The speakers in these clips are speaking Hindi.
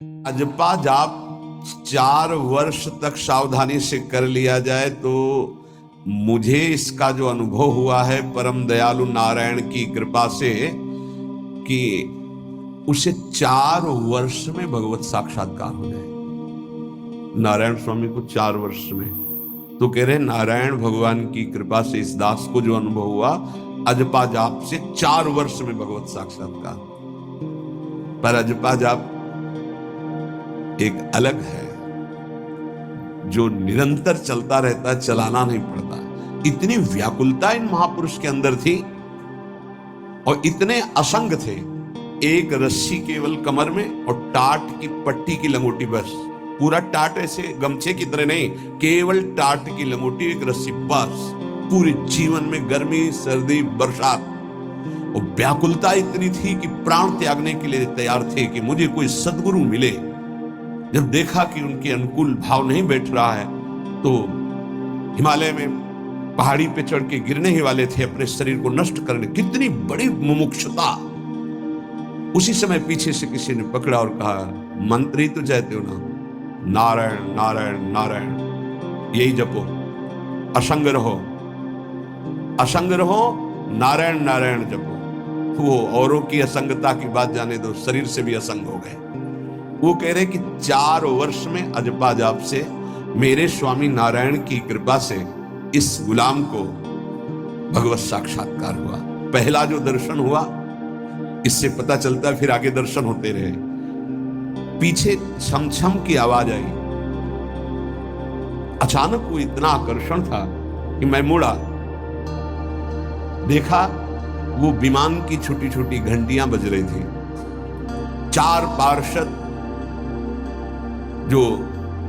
अजपा जाप 4 वर्ष तक सावधानी से कर लिया जाए तो मुझे इसका जो अनुभव हुआ है परम दयालु नारायण की कृपा से कि उसे 4 वर्ष में भगवत साक्षात्कार हो जाए। नारायण स्वामी को 4 वर्ष में, तो कह रहे नारायण भगवान की कृपा से इस दास को जो अनुभव हुआ अजपा जाप से 4 वर्ष में भगवत साक्षात्कार। पर अजपा जाप एक अलग है जो निरंतर चलता रहता, चलाना नहीं पड़ता। इतनी व्याकुलता इन महापुरुष के अंदर थी और इतने असंग थे। एक रस्सी केवल कमर में और टाट की पट्टी की लंगोटी, बस पूरा टाट ऐसे गमछे की तरह नहीं, केवल टाट की लंगोटी, एक रस्सी, बस पूरे जीवन में गर्मी सर्दी बरसात। और व्याकुलता इतनी थी कि प्राण त्यागने के लिए तैयार थे कि मुझे कोई सद्गुरु मिले। जब देखा कि उनके अनुकूल भाव नहीं बैठ रहा है तो हिमालय में पहाड़ी पे चढ़ के गिरने ही वाले थे अपने शरीर को नष्ट करने। कितनी बड़ी मुमुक्षुता। उसी समय पीछे से किसी ने पकड़ा और कहा, मंत्र ही तो चाहते हो ना, नारायण नारायण नारायण यही जपो, असंग रहो, असंग रहो, नारायण नारायण जपो। वो औरों की असंगता की बात जाने दो, शरीर से भी असंग हो गए। वो कह रहे कि 4 वर्ष में अजपा जाप से मेरे स्वामी नारायण की कृपा से इस गुलाम को भगवत साक्षात्कार हुआ। पहला जो दर्शन हुआ, इससे पता चलता फिर आगे दर्शन होते रहे। पीछे छम छम की आवाज आई। अचानक वो इतना आकर्षण था कि मैं मुड़ा, देखा वो विमान की छोटी छोटी घंटियां बज रही थी। 4 पार्षद जो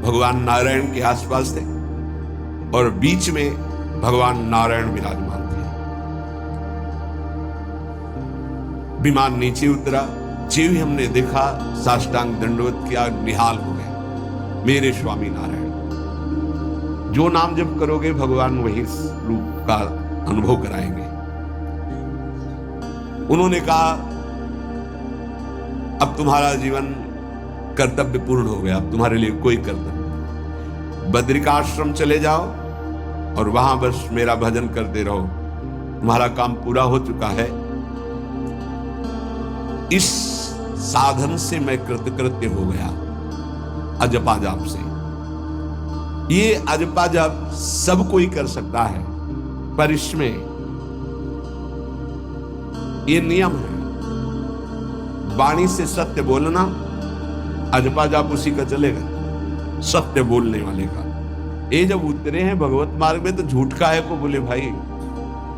भगवान नारायण के आसपास थे और बीच में भगवान नारायण विराजमान थे। विमान नीचे उतरा, जीव हमने देखा, साष्टांग दंडवत किया, निहाल हो गए। मेरे स्वामी नारायण, जो नाम जप करोगे भगवान वही रूप का अनुभव कराएंगे। उन्होंने कहा, अब तुम्हारा जीवन कर्तव्य पूर्ण हो गया, अब तुम्हारे लिए कोई कर्तव्य। बद्रिकाश्रम चले जाओ और वहां बस मेरा भजन करते रहो, तुम्हारा काम पूरा हो चुका है। इस साधन से मैं कृतकृत्य हो गया, अजपा जाप से। ये अजपा जाप सब कोई कर सकता है, पर इसमें ये नियम है, वाणी से सत्य बोलना। अजपा जाप उसी का चलेगा, सत्य बोलने वाले का। ये जब उतरे हैं भगवत मार्ग में तो झूठ काहे को बोले भाई,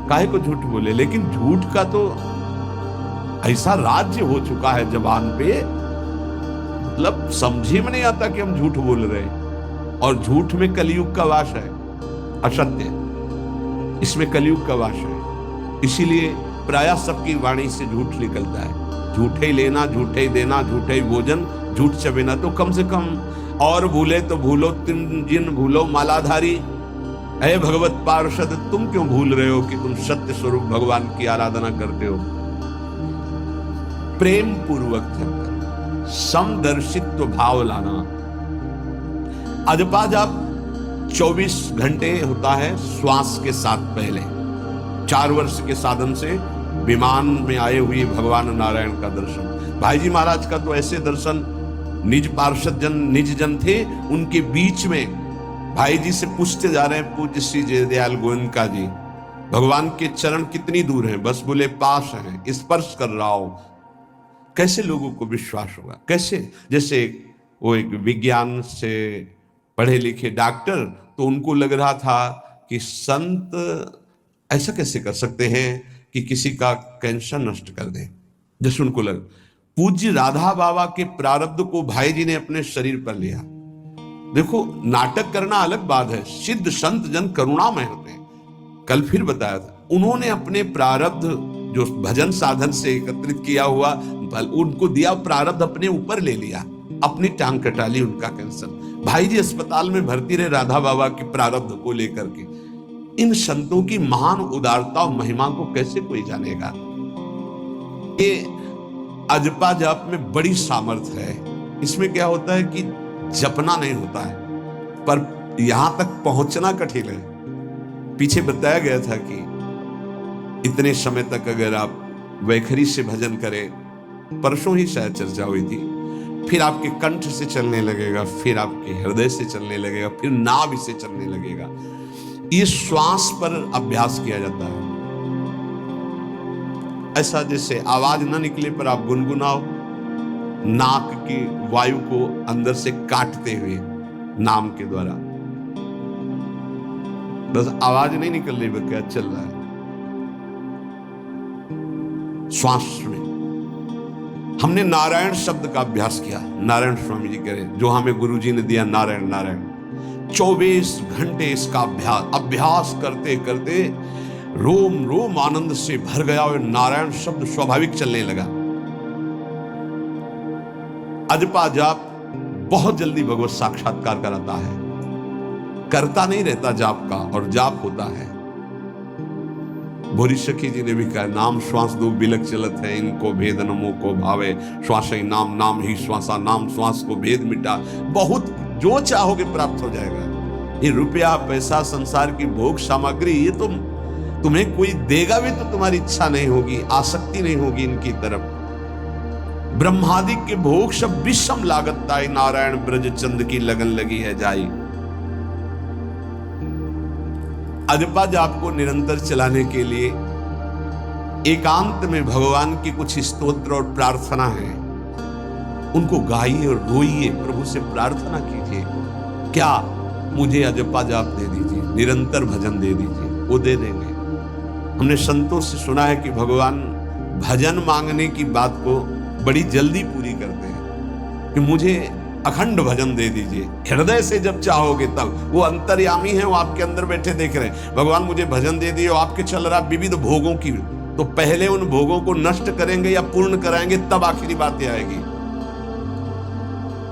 काहे को झूठ बोले। लेकिन झूठ का तो ऐसा राज्य हो चुका है जबान पे, मतलब समझे में नहीं आता कि हम झूठ बोल रहे हैं। और झूठ में कलयुग का वास है, असत्य, इसमें कलयुग का वास है। इसीलिए प्रायः सबकी वाणी से झूठ निकलता है। झूठे ही लेना, झूठे ही देना, झूठे ही भोजन, झूठ चबेना। तो कम से कम और भूले तो भूलो, 3 जिन भूलो मालाधारी। हे भगवत पार्षद, तुम क्यों भूल रहे हो कि तुम सत्य स्वरूप भगवान की आराधना करते हो। प्रेम पूर्वक ध्यान करना, समदर्शित्व भाव लाना। अजपा जाप 24 घंटे होता है श्वास के साथ पहले। 4 वर्ष के साधन से विमान में आए हुए भगवान नारायण का दर्शन। भाई जी महाराज का तो ऐसे दर्शन, निज पार्षद जन, निज जन थे, उनके बीच में भाई जी से पूछते जा रहे हैं, पूज्य श्री जयदयाल गोयनका जी, भगवान के चरण कितनी दूर हैं? बस बोले पास हैं, स्पर्श कर रहा हो। कैसे लोगों को विश्वास होगा? कैसे? जैसे वो एक विज्ञान से पढ़े लिखे डॉक्टर, तो उनको लग रहा था कि संत ऐसा कैसे कर सकते हैं कि किसी का कैंसर नष्ट कर दें। जैसे उनको लग, पूज्य राधा बाबा के प्रारब्ध को भाई जी ने अपने शरीर पर लिया। देखो, नाटक करना अलग बात है, सिद्ध संत जन करुणामय होते हैं। कल फिर बताया था, उन्होंने अपने प्रारब्ध जो भजन साधन से एकत्रित किया हुआ, उनको दिया प्रारब्ध अपने ऊपर ले लिया, अपनी टांग कटा ली उनका कैंसर। भाई जी अस्पताल में भर्ती रहे राधा बाबा के प्रारब्ध को लेकर के। इन संतों की महान उदारता और महिमा को कैसे कोई जानेगा। ये अजपा जाप में बड़ी सामर्थ्य है। इसमें क्या होता है कि जपना नहीं होता है, पर यहां तक पहुंचना कठिन है। पीछे बताया गया था कि इतने समय तक अगर आप वैखरी से भजन करें, परसों ही शायद चर्चा हुई थी, फिर आपके कंठ से चलने लगेगा, फिर आपके हृदय से चलने लगेगा, फिर नाभि से चलने लगेगा। ये श्वास पर अभ्यास किया जाता है। ऐसा जैसे आवाज ना निकले पर आप गुनगुनाओ, नाक की वायु को अंदर से काटते हुए नाम के द्वारा, बस आवाज नहीं निकल रही, क्या चल रहा है श्वास में। हमने नारायण शब्द का अभ्यास किया। नारायण स्वामी जी कह रहे, जो हमें गुरुजी ने दिया नारायण नारायण, 24 घंटे इसका अभ्यास करते करते रोम रोम आनंद से भर गया और नारायण शब्द स्वाभाविक चलने लगा। अजपा जाप बहुत जल्दी भगवत साक्षात्कार कराता है, करता नहीं रहता जाप का, और जाप होता है। भोरी सखी जी ने भी कहा, नाम श्वास दो बिलक चलत है, इनको भेद नमो को भावे, श्वास ही नाम नाम ही श्वासा, नाम श्वास को भेद मिटा। बहुत जो चाहोगे प्राप्त हो जाएगा। ये रुपया पैसा संसार की भोग सामग्री, ये तुम्हें कोई देगा भी तो तुम्हारी इच्छा नहीं होगी, आसक्ति नहीं होगी इनकी तरफ। ब्रह्मादि के भोग सब विषम लागत ताई, नारायण ब्रज चंद की लगन लगी है जाई। अजपा जाप को निरंतर चलाने के लिए एकांत में भगवान की कुछ स्तोत्र और प्रार्थना है, उनको गाइए और रोइए, प्रभु से प्रार्थना कीजिए। क्या मुझे अजपा जाप दे दीजिए, निरंतर भजन दे दीजिए, वो दे देंगे। हमने संतों से सुना है कि भगवान भजन मांगने की बात को बड़ी जल्दी पूरी करते हैं, कि मुझे अखंड भजन दे दीजिए। हृदय से जब चाहोगे तब, वो अंतर्यामी है, वो आपके अंदर बैठे देख रहे हैं। भगवान मुझे भजन दे दिए, आपके चल रहा विविध भोगों की, तो पहले उन भोगों को नष्ट करेंगे या पूर्ण कराएंगे, तब आखिरी बातें आएगी।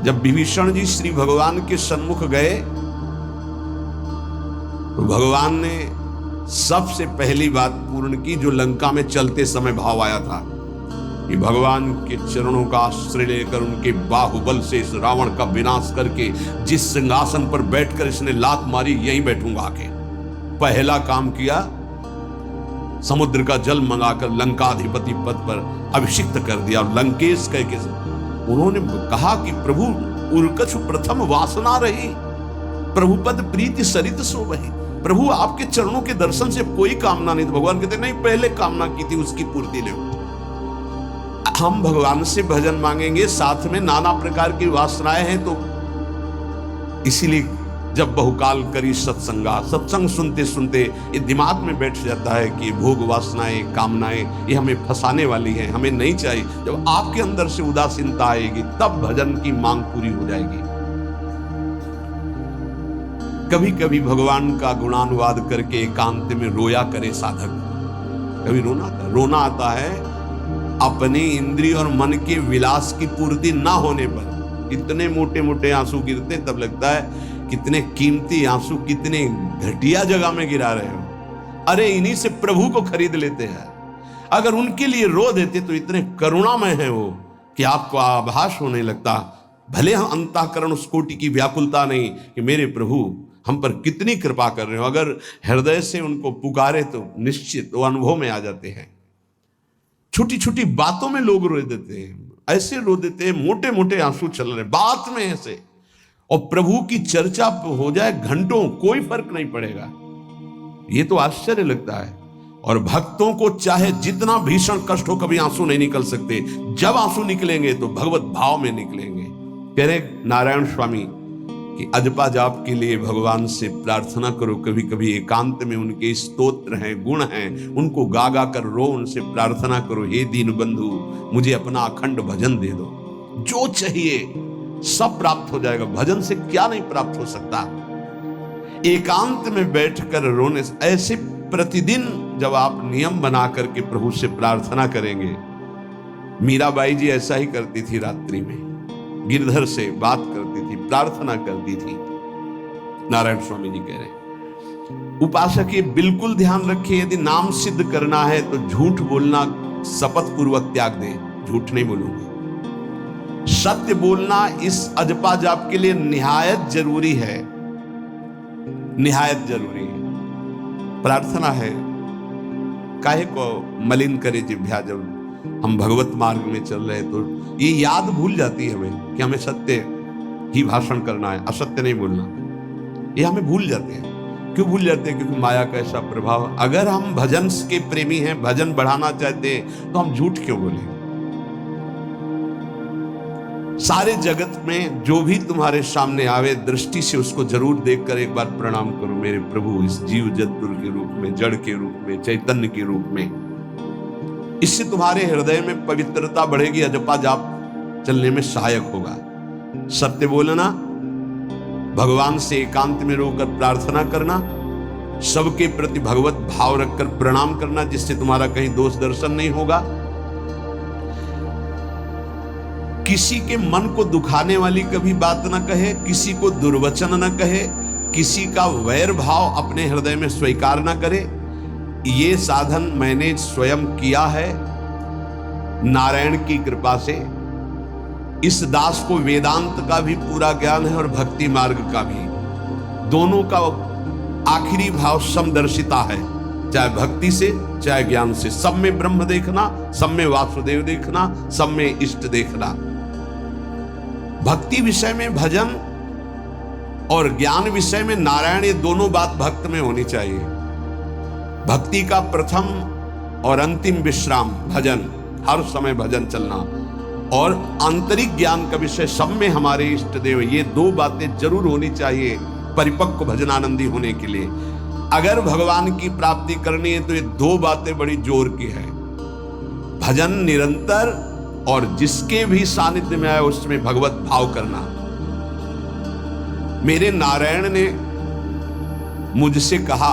जब विभीषण जी श्री भगवान के सन्मुख गए तो भगवान ने सबसे पहली बात पूर्ण की, जो लंका में चलते समय भाव आया था कि भगवान के चरणों का आश्रय लेकर उनके बाहुबल से इस रावण का विनाश करके जिस सिंहासन पर बैठकर इसने लात मारी, यहीं बैठूंगा आके। पहला काम किया, समुद्र का जल मंगाकर लंकाधिपति पद पर अभिषिक्त कर दिया। लंकेश कह के उन्होंने कहा कि प्रभु उर्कछ प्रथम वासना रही, प्रभु पद प्रीति सरित सो वही। प्रभु आपके चरणों के दर्शन से कोई कामना नहीं। तो भगवान कहते नहीं, पहले कामना की थी उसकी पूर्ति ले। हम भगवान से भजन मांगेंगे, साथ में नाना प्रकार की वासनाएं हैं, तो इसीलिए जब बहुकाल करी सत्संगा, सत्संग सुनते सुनते ये दिमाग में बैठ जाता है कि भोग वासनाएं कामनाएं ये हमें फंसाने वाली हैं, हमें नहीं चाहिए। जब आपके अंदर से उदासीनता आएगी तब भजन की मांग पूरी हो जाएगी। कभी कभी भगवान का गुणानुवाद करके एकांत में रोया करे साधक। कभी रोना आता है अपने इंद्रिय और मन के विलास की पूर्ति ना होने पर। इतने मोटे मोटे आंसू गिरते, तब लगता है कितने कीमती आंसू कितने घटिया जगह में गिरा रहे हो। अरे इन्हीं से प्रभु को खरीद लेते हैं। अगर उनके लिए रो देते तो इतने करुणामय है वो कि आपको आभास होने लगता। भले हम अंतःकरण उस कोटि की व्याकुलता नहीं कि मेरे प्रभु हम पर कितनी कृपा कर रहे हो, अगर हृदय से उनको पुकारे तो निश्चित वो अनुभव में आ जाते हैं। छोटी छोटी बातों में लोग रो देते हैं, ऐसे रो देते हैं, मोटे मोटे आंसू चल रहे बात में ऐसे, और प्रभु की चर्चा हो जाए घंटों, कोई फर्क नहीं पड़ेगा। ये तो आश्चर्य लगता है। और भक्तों को चाहे जितना भीषण कष्ट हो, कभी आंसू नहीं निकल सकते। जब आंसू निकलेंगे तो भगवत भाव में निकलेंगे। कह रहे नारायण स्वामी कि अजपा जाप के लिए भगवान से प्रार्थना करो। कभी कभी एकांत में उनके स्तोत्र हैं, गुण हैं, उनको गा गा कर रो, उनसे प्रार्थना करो, हे दीन बंधु मुझे अपना अखंड भजन दे दो। जो चाहिए सब प्राप्त हो जाएगा। भजन से क्या नहीं प्राप्त हो सकता। एकांत में बैठकर रोने से, ऐसे प्रतिदिन जब आप नियम बना करके प्रभु से प्रार्थना करेंगे। मीराबाई जी ऐसा ही करती थी, रात्रि में गिरधर से बात करती थी, प्रार्थना करती थी। नारायण स्वामी जी कह रहे उपासक ये बिल्कुल ध्यान रखिए, यदि नाम सिद्ध करना है तो झूठ बोलना शपथ पूर्वक त्याग दे। झूठ नहीं बोलूंगा। सत्य बोलना इस अजपा जाप के लिए निहायत जरूरी है, निहायत जरूरी है। प्रार्थना है, काहे को मलिन करे जिह्वा, जब हम भगवत मार्ग में चल रहे तो ये याद भूल जाती है हमें कि हमें सत्य ही भाषण करना है, असत्य नहीं बोलना। ये हमें भूल जाते हैं। क्यों भूल जाते हैं? क्योंकि माया का ऐसा प्रभाव। अगर हम भजन के प्रेमी हैं, भजन बढ़ाना चाहते हैं, तो हम झूठ क्यों बोले? सारे जगत में जो भी तुम्हारे सामने आवे, दृष्टि से उसको जरूर देखकर एक बार प्रणाम करो, मेरे प्रभु इस जीव जंतु के रूप में, जड़ के रूप में, चैतन्य के रूप में। इससे तुम्हारे हृदय में पवित्रता बढ़ेगी, अजपा जाप चलने में सहायक होगा। सत्य बोलना, भगवान से एकांत में रोकर प्रार्थना करना, सबके प्रति भगवत भाव रखकर प्रणाम करना, जिससे तुम्हारा कहीं दोष दर्शन नहीं होगा। किसी के मन को दुखाने वाली कभी बात न कहे, किसी को दुर्वचन न कहे, किसी का वैर भाव अपने हृदय में स्वीकार न करे। ये साधन मैंने स्वयं किया है नारायण की कृपा से। इस दास को वेदांत का भी पूरा ज्ञान है और भक्ति मार्ग का भी, दोनों का आखिरी भाव समदर्शिता है, चाहे भक्ति से चाहे ज्ञान से। सब में ब्रह्म देखना, सब में वासुदेव देखना, सब में इष्ट देखना। भक्ति विषय में भजन और ज्ञान विषय में नारायण, ये दोनों बात भक्त में होनी चाहिए। भक्ति का प्रथम और अंतिम विश्राम भजन, हर समय भजन चलना, और आंतरिक ज्ञान का विषय सब में हमारे इष्ट देव। ये दो बातें जरूर होनी चाहिए परिपक्व भजनानंदी होने के लिए। अगर भगवान की प्राप्ति करनी है तो ये दो बातें बड़ी जोर की है, भजन निरंतर और जिसके भी सानिध्य में आए उसमें भगवत भाव करना। मेरे नारायण ने मुझसे कहा,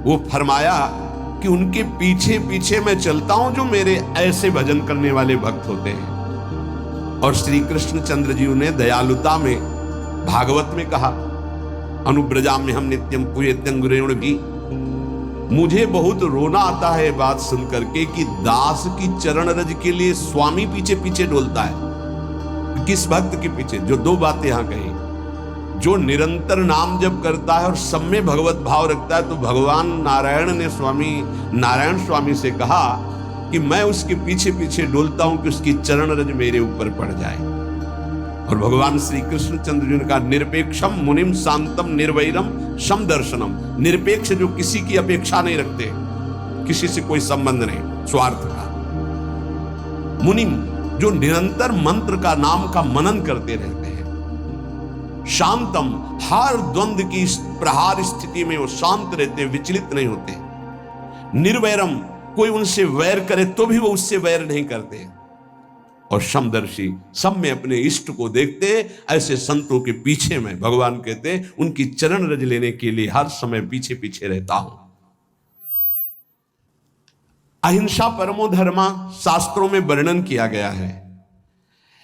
वो फरमाया कि उनके पीछे पीछे मैं चलता हूं जो मेरे ऐसे भजन करने वाले भक्त होते हैं। और श्री कृष्ण चंद्र जी ने दयालुता में भागवत में कहा, अनुब्रजाम में हम नित्यम पूयत्यं गुरेण भी। मुझे बहुत रोना आता है बात सुनकर के कि दास की चरण रज के लिए स्वामी पीछे पीछे डोलता है। किस भक्त के पीछे? जो दो बातें यहां कही, जो निरंतर नाम जप करता है और सब में भगवत भाव रखता है। तो भगवान नारायण ने स्वामी नारायण स्वामी से कहा कि मैं उसके पीछे पीछे डोलता हूं कि उसकी चरण रज मेरे ऊपर पड़ जाए। और भगवान श्री कृष्ण चंद्र जी ने कहा, निरपेक्षम मुनिम शांतम निर्वैरम समदर्शनम। निरपेक्ष, जो किसी की अपेक्षा नहीं रखते, किसी से कोई संबंध नहीं, स्वार्थ का। मुनिम, जो निरंतर मंत्र का नाम का मनन करते रहते हैं। शांतम, हर द्वंद्व की प्रहार स्थिति में वो शांत रहते, विचलित नहीं होते। निर्वैरम, कोई उनसे वैर करे तो भी वो उससे वैर नहीं करते। और समदर्शी, सब में अपने इष्ट को देखते। ऐसे संतों के पीछे में, भगवान कहते हैं, उनकी चरण रज लेने के लिए हर समय पीछे पीछे रहता हूं। अहिंसा परमो धर्मा शास्त्रों में वर्णन किया गया है,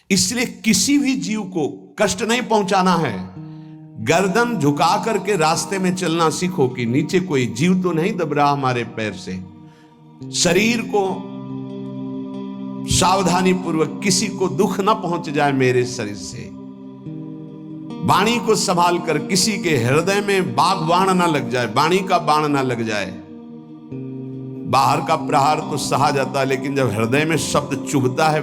इसलिए किसी भी जीव को कष्ट नहीं पहुंचाना है। गर्दन झुका करके रास्ते में चलना सीखो कि नीचे कोई जीव तो नहीं दब रहा हमारे पैर से। शरीर को सावधानी पूर्वक, किसी को दुख ना पहुंच जाए मेरे शरीर से। वाणी को संभाल कर, किसी के हृदय में बाग बाण ना लग जाए, वाणी का बाण ना लग जाए। बाहर का प्रहार तो सहा जाता है, लेकिन जब हृदय में शब्द चुभता है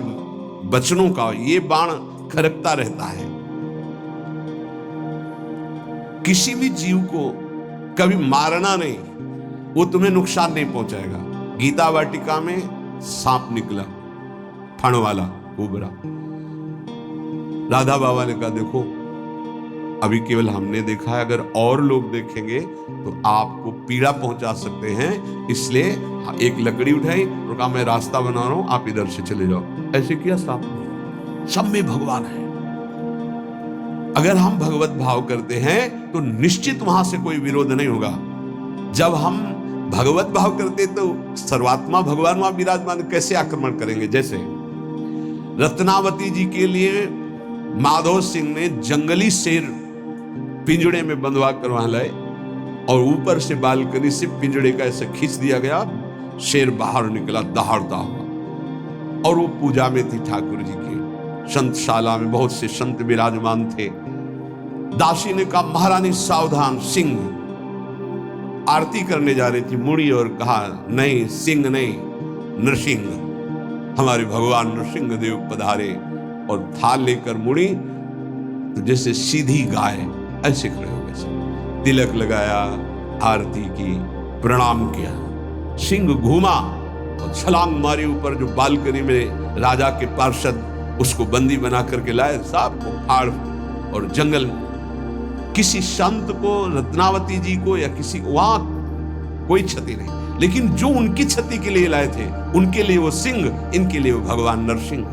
वचनों का, ये बाण खरकता रहता है। किसी भी जीव को कभी मारना नहीं, वो तुम्हें नुकसान नहीं पहुंचाएगा। गीता वाटिका में सांप निकला, फण वाला कोबरा। राधा बाबा ने कहा, देखो अभी केवल हमने देखा है, अगर और लोग देखेंगे तो आपको पीड़ा पहुंचा सकते हैं, इसलिए एक लकड़ी उठाई और कहा, मैं रास्ता बना रहा हूं, आप इधर से चले जाओ। ऐसे किया सांप ने। सब में भगवान है। अगर हम भगवत भाव करते हैं तो निश्चित वहां से कोई विरोध नहीं होगा। जब हम भगवत भाव करते तो सर्वात्मा भगवान वहां विराजमान, कैसे आक्रमण करेंगे? जैसे रत्नावती जी के लिए माधव सिंह ने जंगली शेर पिंजड़े में बंधवा कर वहां लाए, और ऊपर से बालकनी से पिंजड़े का ऐसे खींच दिया गया, शेर बाहर निकला दहाड़ता हुआ। और वो पूजा में थी ठाकुर जी की। संतशाला में बहुत से संत विराजमान थे। दासी ने कहा महारानी सावधान, सिंह। आरती करने जा रही थी, मुड़ी और कहा नहीं, सिंह नहीं, नृसिंह, हमारे भगवान नृसिंह देव पधारे। और थाल लेकर मुड़ी तो जैसे सीधी गाय ऐसे खड़े हो गए, तिलक लगाया, आरती की, प्रणाम किया। सिंह घूमा और छलांग मारी ऊपर, जो बालकनी में राजा के पार्षद उसको बंदी बना करके लाए, सांप को फाड़ और जंगल में। किसी संत को, रत्नावती जी को या किसी, वहां कोई क्षति नहीं, लेकिन जो उनकी क्षति के लिए लाए थे उनके लिए वो सिंह, इनके लिए वो भगवान नरसिंह।